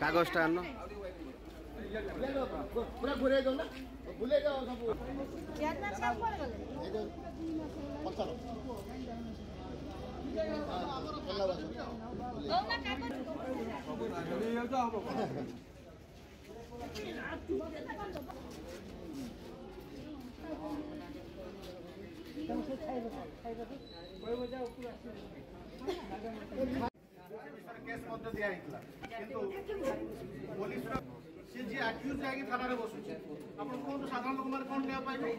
कागजटा आन पूरा घुरे जाओ ना भूले जाओ सब चेयरमैन साहब कोन गले पत्थर गौना कागज केस मध्य दिया हितला किंतु पुलिस से जी अक्यूज जागी थाना रे बसुचे आपण कोन साधारण लोक माने कोन ले पाइबे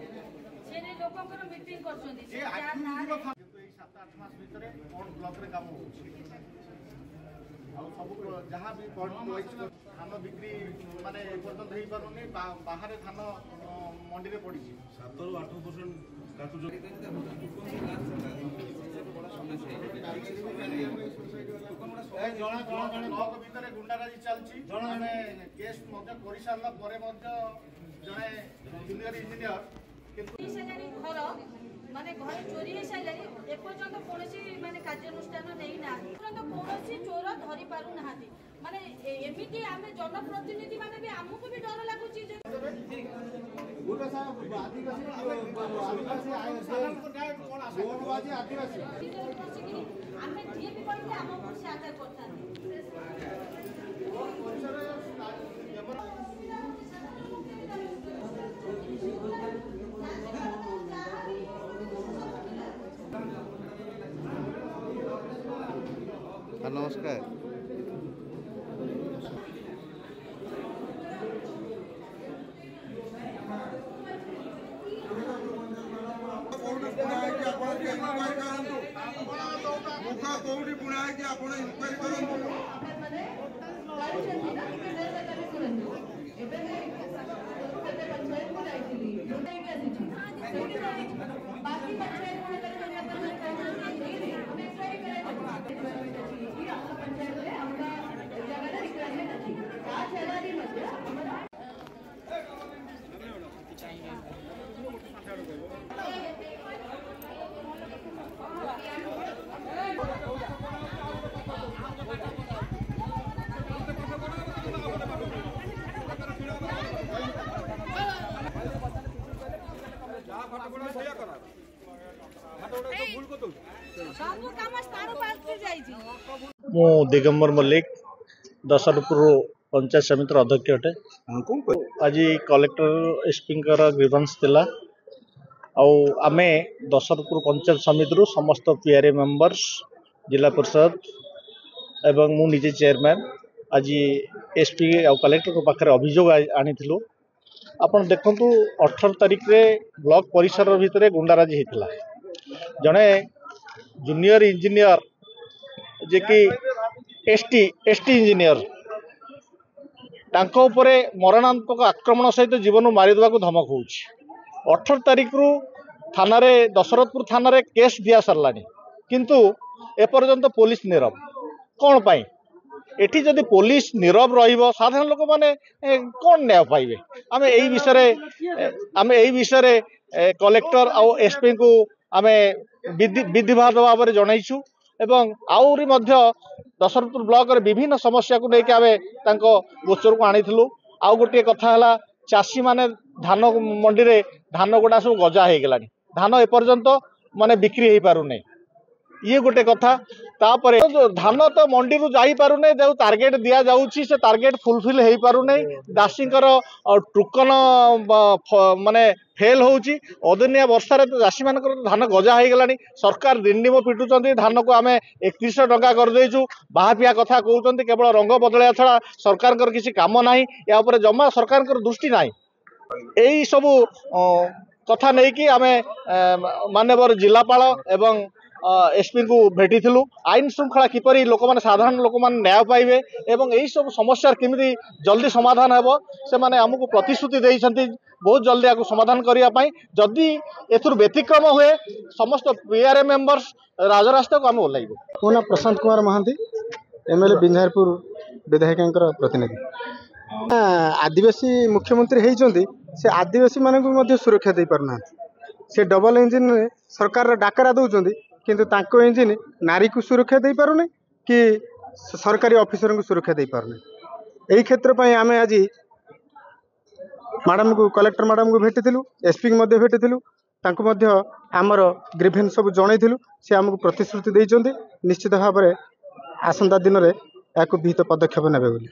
सेने लोकंकर मीटिंग करछोंदी जे अक्यूज जो किंतु ए 7-8 मास भीतर कोन ब्लॉक रे काम होउची आ सब जहां भी कोन धान बिक्री माने पर्यंत हेई पारुनी बाहर धान मंडी रे पड़ी 7 ରୁ 8% काटु जो ब्लॉक भितर गुंडाराजी चलती जने केस कर सारा पर जड़े जूनियर इंजीनियर घर माने घर चोरी हो सारे एपर्यंत कौन माने कार्यानुष्ठान नहीं ना कौन चोर धरी पारु ना माने एमती आम जनप्रतिनिधि माने भी आमको भी डर लगुच आम जी भी पढ़ते आम से आचार करता नमस्कार कौटी बुणा कि आप इनक्वारी करूँ मु दिगंबर मल्लिक दशरथपुर पंचायत समिति अध्यक्ष अटे। आज कलेक्टर एसपी ग्रीवेंस थिला आमे दशरथपुर पंचायत समिति समस्त पीआरए मेंबर्स जिला परिषद एवं मु निजे चेयरमैन आज एसपी आ कलेक्टर पाखे अभियोग आनी आपण देखंतु 18 तारिख रे ब्लॉक परिसर भितर गुंडाराजी होता जड़े जूनियर इंजीनियर जे कि एसटी इंजीनियर तांको उपरे मरणात्मक आक्रमण सहित जीवन मारिदेवा धमक हो 18 तारिख रु थाना रे दशरथपुर थाना रे केस दिया सारानी किंतु एपर्यंत पुलिस नीरव कौन पाई एठी जदि पुलिस नीरव रहिबो साधारण लोक माने कौन न्याय पाइबे आमे एई विषय कलेक्टर आ एसपी को आमे विधिवाद भाव में जनईछु एवं आउरी मध्य दशरथपुर ब्लॉक रे विभिन्न समस्या को लेके आमे तांको गोचर को आनीथिलु आउ गोटे कथा हला चासी माने धान मंडी रे धान गुडा सब गजा हे गेलानी धान एपर्यंत माने बिक्री हे पारु नै ये गोटे कथा तापर धान तो मंडी रु जाई पारु नै जो टार्गेट दिया जाउची से टार्गेट फुलफिल हे पारु नै दासीकर टोकन माने फेल होउची अदनिया वर्षा रे तो दासी मानकर धान गजा हे गेलानी सरकार दिंडीम पिटुचंती धान को आमे 3100 टका कर देइछु बाहापिया कथा कहउचंती केवल रंग बदलया छड़ा सरकार किसी काम नाही या ऊपर जमा सरकार दृष्टि नाही एई सब कथा नहीं कि आमे माननीय जिलापाल एवं एसपी को भेटी आईन श्रृंखला किपरि लोक माने साधारण लोक माने न्याय पाइबे एवं यही सब समस्या केमिति जल्दी समाधान हेबो से माने हमको प्रतिश्रुति देइछंती बहुत जल्दी आको समाधान करिया पाई जदि एथुर व्यतिक्रम हुए समस्त पीआरए मेंबर्स राजरास्ता को आमे ओलाइबो। मोना प्रशांत कुमार महांती एमएलए बिंझारपुर विधायक प्रतिनिधि आदिवासी मुख्यमंत्री होइछंती से आदिवासी मानक सुरक्षा दे पारना से डबल इंजिन सरकार डाकरा दौरान किंतु इंजिन नारी को सुरक्षा दे पारुनी कि सरकारी ऑफिसर को सुरक्षा दे पारुनी। यही क्षेत्र पर आम आज मैडम को कलेक्टर मैडम को भेटिलु एसपी को भेटिलु आमर ग्रीवेन्स सब जनइलु से आमको प्रतिश्रुति देते निश्चित भाव में आसंता दिन में या विहित पदक्षेप नेबे बोली।